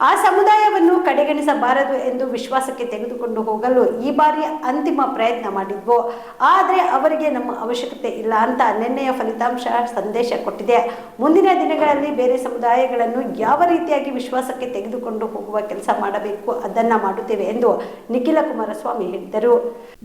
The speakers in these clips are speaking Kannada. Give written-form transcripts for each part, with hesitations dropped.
ಆ ಸಮುದಾಯವನ್ನು ಕಡೆಗಣಿಸಬಾರದು ಎಂದು ವಿಶ್ವಾಸಕ್ಕೆ ತೆಗೆದುಕೊಂಡು ಹೋಗಲು ಈ ಬಾರಿ ಅಂತಿಮ ಪ್ರಯತ್ನ ಮಾಡಿದ್ವು. ಆದರೆ ಅವರಿಗೆ ನಮ್ಮ ಅವಶ್ಯಕತೆ ಇಲ್ಲ ಅಂತ ನಿನ್ನೆಯ ಫಲಿತಾಂಶ ಸಂದೇಶ ಕೊಟ್ಟಿದೆ. ಮುಂದಿನ ದಿನಗಳಲ್ಲಿ ಬೇರೆ ಸಮುದಾಯಗಳನ್ನು ಯಾವ ರೀತಿಯಾಗಿ ವಿಶ್ವಾಸಕ್ಕೆ ತೆಗೆದುಕೊಂಡು ಹೋಗುವ ಕೆಲಸ ಮಾಡಬೇಕು ಅದನ್ನ ಮಾಡುತ್ತೇವೆ ಎಂದು ನಿಖಿಲ ಕುಮಾರಸ್ವಾಮಿ ಹೇಳಿದರು.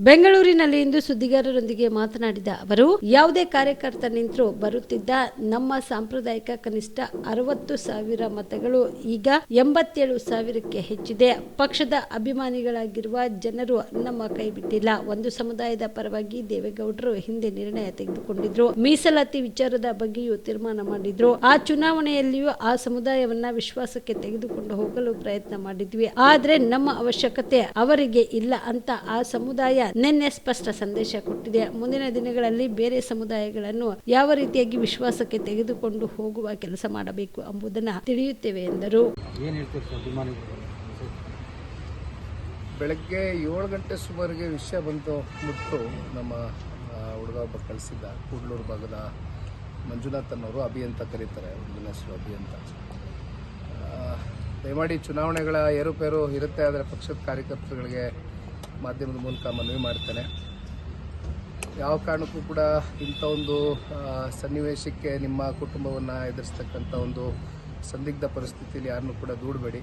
ಬೆಂಗಳೂರಿನಲ್ಲಿ ಇಂದು ಸುದ್ದಿಗಾರರೊಂದಿಗೆ ಮಾತನಾಡಿದ ಅವರು, ಯಾವುದೇ ಕಾರ್ಯಕರ್ತ ನಿಂತರೂ ಬರುತ್ತಿದ್ದ ನಮ್ಮ ಸಾಂಪ್ರದಾಯಿಕ ಕನಿಷ್ಠ 60,000 ಮತಗಳು ಈಗ 87,000ಕ್ಕೆ ಹೆಚ್ಚಿದೆ. ಪಕ್ಷದ ಅಭಿಮಾನಿಗಳಾಗಿರುವ ಜನರು ನಮ್ಮ ಕೈ ಬಿಟ್ಟಿಲ್ಲ. ಒಂದು ಸಮುದಾಯದ ಪರವಾಗಿ ದೇವೇಗೌಡರು ಹಿಂದೆ ನಿರ್ಣಯ ತೆಗೆದುಕೊಂಡಿದ್ರು. ಮೀಸಲಾತಿ ವಿಚಾರದ ಬಗ್ಗೆಯೂ ತೀರ್ಮಾನ ಮಾಡಿದ್ರು. ಆ ಚುನಾವಣೆಯಲ್ಲಿಯೂ ಆ ಸಮುದಾಯವನ್ನ ವಿಶ್ವಾಸಕ್ಕೆ ತೆಗೆದುಕೊಂಡು ಹೋಗಲು ಪ್ರಯತ್ನ ಮಾಡಿದ್ವಿ. ಆದ್ರೆ ನಮ್ಮ ಅವಶ್ಯಕತೆ ಅವರಿಗೆ ಇಲ್ಲ ಅಂತ ಆ ಸಮುದಾಯ ನಿನ್ನೆ ಸ್ಪಷ್ಟ ಸಂದೇಶ ಕೊಟ್ಟಿದೆ. ಮುಂದಿನ ದಿನಗಳಲ್ಲಿ ಬೇರೆ ಸಮುದಾಯಗಳನ್ನು ಯಾವ ರೀತಿಯಾಗಿ ವಿಶ್ವಾಸಕ್ಕೆ ತೆಗೆದುಕೊಂಡು ಹೋಗುವ ಕೆಲಸ ಮಾಡಬೇಕು ಎಂಬುದನ್ನು ತಿಳಿಯುತ್ತೇವೆ ಎಂದರು. ಬೆಳಗ್ಗೆ 7 ಗಂಟೆ ಸುಮಾರಿಗೆ ವಿಷಯ ಬಂತು ಮುಟ್ಟು ನಮ್ಮ ಹುಡುಗ ಒಬ್ಬ ಕಳಿಸಿದ್ದ. ಕೂಡ್ಲೂರು ಭಾಗದ ಮಂಜುನಾಥ್ ಅನ್ನೋರು, ಅಭಿ ಅಂತ ಕರೀತಾರೆ, ಹುಡುಗನ ಹೆಸರು ಅಭಿ ಅಂತ. ದಯಮಾಡಿ ಚುನಾವಣೆಗಳ ಏರುಪೇರು ಇರುತ್ತೆ, ಆದರೆ ಪಕ್ಷದ ಕಾರ್ಯಕರ್ತರುಗಳಿಗೆ ಮಾಧ್ಯಮದ ಮೂಲಕ ಮನವಿ ಮಾಡ್ತೇನೆ. ಯಾವ ಕಾರಣಕ್ಕೂ ಕೂಡ ಇಂಥ ಒಂದು ಸನ್ನಿವೇಶಕ್ಕೆ ನಿಮ್ಮ ಕುಟುಂಬವನ್ನು ಎದುರಿಸ್ತಕ್ಕಂಥ ಒಂದು ಸಂದಿಗ್ಧ ಪರಿಸ್ಥಿತಿಯಲ್ಲಿ ಯಾರನ್ನೂ ಕೂಡ ದೂಡಬೇಡಿ.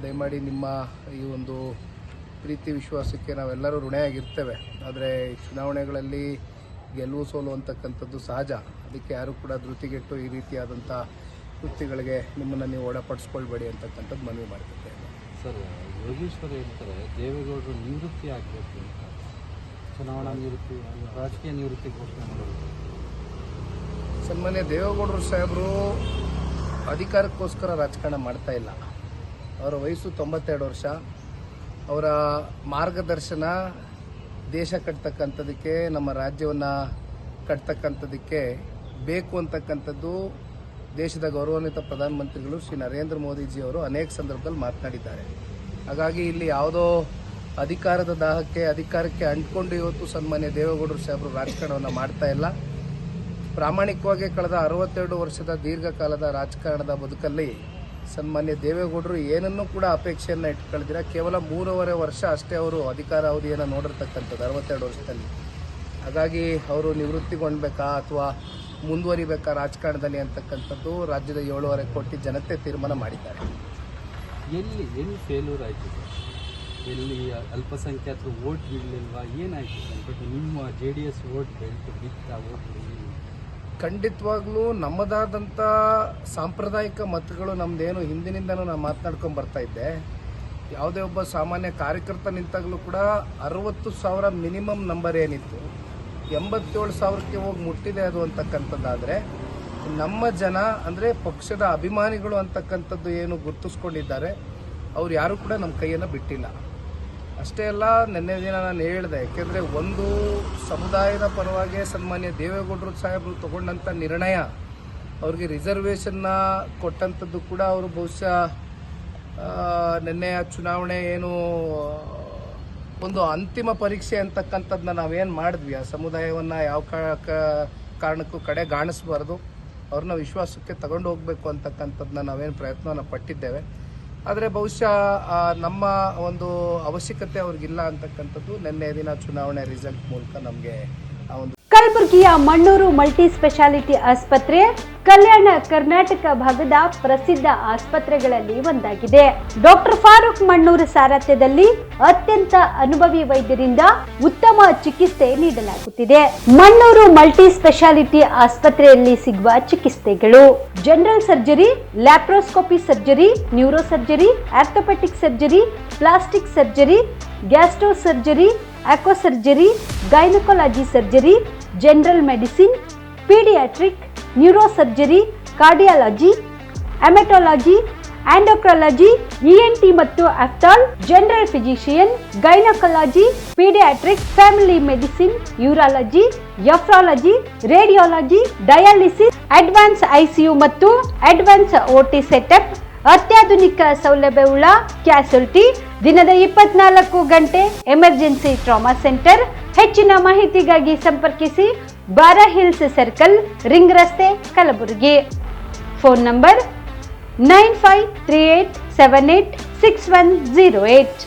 ದಯಮಾಡಿ ನಿಮ್ಮ ಈ ಒಂದು ಪ್ರೀತಿ ವಿಶ್ವಾಸಕ್ಕೆ ನಾವೆಲ್ಲರೂ ಋಣಿಯಾಗಿರ್ತೇವೆ. ಆದರೆ ಚುನಾವಣೆಗಳಲ್ಲಿ ಗೆಲುವು ಸೋಲು ಅಂತಕ್ಕಂಥದ್ದು ಸಹಜ. ಅದಕ್ಕೆ ಯಾರೂ ಕೂಡ ಧೃತಿಗೆಟ್ಟು ಈ ರೀತಿಯಾದಂಥ ಕೃತ್ಯಗಳಿಗೆ ನಿಮ್ಮನ್ನು ನೀವು ಒಳಪಡಿಸ್ಕೊಳ್ಬೇಡಿ ಅಂತಕ್ಕಂಥದ್ದು ಮನವಿ ಮಾಡ್ತಿದ್ದೇವೆ. ಸರ್, ಯೋಗೇಶ್ವರ ಹೇಳ್ತಾರೆ ದೇವೇಗೌಡರು ನಿವೃತ್ತಿ ಆಗಬೇಕು ಅಂತ, ಚುನಾವಣಾ ನಿವೃತ್ತಿ, ರಾಜಕೀಯ ನಿವೃತ್ತಿ ಘೋಷಣೆ ಮಾಡಬೇಕು. ಸನ್ಮಾನ್ಯ ದೇವೇಗೌಡರು ಸಾಹೇಬರು ಅಧಿಕಾರಕ್ಕೋಸ್ಕರ ರಾಜಕಾರಣ ಮಾಡ್ತಾ ಇಲ್ಲ. ಅವರ ವಯಸ್ಸು 92 ವರ್ಷ. ಅವರ ಮಾರ್ಗದರ್ಶನ ದೇಶ ಕಟ್ತಕ್ಕಂಥದಕ್ಕೆ, ನಮ್ಮ ರಾಜ್ಯವನ್ನು ಕಟ್ತಕ್ಕಂಥದಕ್ಕೆ ಬೇಕು ಅಂತಕ್ಕಂಥದ್ದು ದೇಶದ ಗೌರವಾನ್ವಿತ ಪ್ರಧಾನಮಂತ್ರಿಗಳು ಶ್ರೀ ನರೇಂದ್ರ ಮೋದಿಜಿಯವರು ಅನೇಕ ಸಂದರ್ಭದಲ್ಲಿ ಮಾತನಾಡಿದ್ದಾರೆ. ಹಾಗಾಗಿ ಇಲ್ಲಿ ಯಾವುದೋ ಅಧಿಕಾರದ ದಾಹಕ್ಕೆ, ಅಧಿಕಾರಕ್ಕೆ ಅಂಟ್ಕೊಂಡು ಇವತ್ತು ಸನ್ಮಾನ್ಯ ದೇವೇಗೌಡರು ಸಾಹೇಬರು ರಾಜಕಾರಣವನ್ನು ಮಾಡ್ತಾ ಇಲ್ಲ. ಪ್ರಾಮಾಣಿಕವಾಗಿ ಕಳೆದ 62 ವರ್ಷದ ದೀರ್ಘಕಾಲದ ರಾಜಕಾರಣದ ಬದುಕಲ್ಲಿ ಸನ್ಮಾನ್ಯ ದೇವೇಗೌಡರು ಏನನ್ನೂ ಕೂಡ ಅಪೇಕ್ಷೆಯನ್ನು ಇಟ್ಕೊಳ್ದಿರ ಕೇವಲ 3.5 ವರ್ಷ ಅಷ್ಟೇ ಅವರು ಅಧಿಕಾರ ಅವಧಿಯನ್ನು ನೋಡಿರ್ತಕ್ಕಂಥದ್ದು 62 ವರ್ಷದಲ್ಲಿ. ಹಾಗಾಗಿ ಅವರು ನಿವೃತ್ತಿಗೊಳ್ಬೇಕಾ ಅಥವಾ ಮುಂದುವರಿಬೇಕಾ ರಾಜಕಾರಣದಲ್ಲಿ ಅಂತಕ್ಕಂಥದ್ದು ರಾಜ್ಯದ 7.5 ಕೋಟಿ ಜನತೆ ತೀರ್ಮಾನ ಮಾಡಿದ್ದಾರೆ. ಎಲ್ಲಿ ಫೇಲ್ಯೂರ್ ಆಯಿತು ಸರ್? ಎಲ್ಲಿ ಅಲ್ಪಸಂಖ್ಯಾತರು ವೋಟ್ ಬಿಡಲಿಲ್ವಾ? ಏನಾಯಿತು ಸರ್? ಬಟ್ ನಿಮ್ಮ JDS ವೋಟ್ ಬಿತ್ತ ವೋಟ್ ಖಂಡಿತವಾಗ್ಲೂ ನಮ್ಮದಾದಂಥ ಸಾಂಪ್ರದಾಯಿಕ ಮತಗಳು ನಮ್ಮದೇನು ಹಿಂದಿನಿಂದನೂ ನಾನು ಮಾತನಾಡ್ಕೊಂಡು ಬರ್ತಾ ಇದ್ದೆ. ಯಾವುದೇ ಒಬ್ಬ ಸಾಮಾನ್ಯ ಕಾರ್ಯಕರ್ತ ನಿಂತಾಗಲೂ ಕೂಡ 60,000 ಮಿನಿಮಮ್ ನಂಬರ್ ಏನಿತ್ತು, 87,000ಕ್ಕೆ ಹೋಗಿ ಮುಟ್ಟಿದೆ ಅದು ಅಂತಕ್ಕಂಥದ್ದಾದರೆ ನಮ್ಮ ಜನ ಅಂದರೆ ಪಕ್ಷದ ಅಭಿಮಾನಿಗಳು ಅಂತಕ್ಕಂಥದ್ದು ಏನು ಗುರುತಿಸ್ಕೊಂಡಿದ್ದಾರೆ ಅವ್ರು ಯಾರೂ ಕೂಡ ನಮ್ಮ ಕೈಯನ್ನು ಬಿಟ್ಟಿಲ್ಲ. ಅಷ್ಟೇ ಅಲ್ಲ, ನಿನ್ನೆ ದಿನ ನಾನು ಹೇಳಿದೆ, ಯಾಕೆಂದರೆ ಒಂದು ಸಮುದಾಯದ ಪರವಾಗಿ ಸನ್ಮಾನ್ಯ ದೇವೇಗೌಡರು ಸಾಹೇಬರು ತಗೊಂಡಂಥ ನಿರ್ಣಯ, ಅವ್ರಿಗೆ ರಿಸರ್ವೇಷನ್ನ ಕೊಟ್ಟಂಥದ್ದು ಕೂಡ ಅವರು ಬಹುಶಃ ನಿನ್ನೆಯ ಚುನಾವಣೆ ಏನು ಒಂದು ಅಂತಿಮ ಪರೀಕ್ಷೆ ಅಂತಕ್ಕಂಥದ್ದನ್ನ ನಾವೇನು ಮಾಡಿದ್ವಿ, ಆ ಸಮುದಾಯವನ್ನು ಯಾವ ಕಾರಣಕ್ಕೂ ಕಡೆಗಾಣಿಸಬಾರ್ದು, ಅವ್ರನ್ನ ವಿಶ್ವಾಸಕ್ಕೆ ತಗೊಂಡು ಹೋಗಬೇಕು ಅಂತಕ್ಕಂಥದ್ದನ್ನ ನಾವೇನು ಪ್ರಯತ್ನವನ್ನು ಪಟ್ಟಿದ್ದೇವೆ. ಆದರೆ ಬಹುಶಃ ನಮ್ಮ ಒಂದು ಅವಶ್ಯಕತೆ ಅವ್ರಿಗಿಲ್ಲ ಅಂತಕ್ಕಂಥದ್ದು ನಿನ್ನೆ ದಿನ ಚುನಾವಣೆ ರಿಸಲ್ಟ್ ಮೂಲಕ ನಮಗೆ ಆ ಒಂದು. ಕಲಬುರಗಿಯ ಮಣ್ಣೂರು ಮಲ್ಟಿ ಸ್ಪೆಷಾಲಿಟಿ ಆಸ್ಪತ್ರೆ ಕಲ್ಯಾಣ ಕರ್ನಾಟಕ ಭಾಗದ ಪ್ರಸಿದ್ಧ ಆಸ್ಪತ್ರೆಗಳಲ್ಲಿ ಒಂದಾಗಿದೆ. ಡಾಕ್ಟರ್ ಫಾರೂಕ್ ಮಣ್ಣೂರು ಸಾರಥ್ಯದಲ್ಲಿ ಅತ್ಯಂತ ಅನುಭವಿ ವೈದ್ಯರಿಂದ ಉತ್ತಮ ಚಿಕಿತ್ಸೆ ನೀಡಲಾಗುತ್ತಿದೆ. ಮಣ್ಣೂರು ಮಲ್ಟಿ ಸ್ಪೆಷಾಲಿಟಿ ಆಸ್ಪತ್ರೆಯಲ್ಲಿ ಸಿಗುವ ಚಿಕಿತ್ಸೆಗಳು: general surgery, laparoscopy surgery, neuro surgery, orthopaedic surgery, plastic surgery, gastro surgery, aqua surgery, gynaecology surgery, general medicine, paediatric, neuro surgery, cardiology, haematology, endocrinology, ENT ಮತ್ತು ophthal, general physician, gynaecology, paediatric, family medicine, urology, nephrology, radiology, dialysis, advance ICU ಮತ್ತು ಅಡ್ವಾನ್ಸ್ OT ಸೆಟಪ್, ಅತ್ಯಾಧುನಿಕ ಸೌಲಭ್ಯವುಳ್ಳ ಕ್ಯಾಸುಲಿಟಿ, ದಿನದ 24 ಗಂಟೆ ಎಮರ್ಜೆನ್ಸಿ ಟ್ರಾಮಾ ಸೆಂಟರ್. ಹೆಚ್ಚಿನ ಮಾಹಿತಿಗಾಗಿ ಸಂಪರ್ಕಿಸಿ ಬಾರಾ ಹಿಲ್ಸ್ ಸರ್ಕಲ್, ರಿಂಗ್ ರಸ್ತೆ, ಕಲಬುರಗಿ. Phone number 9538786108.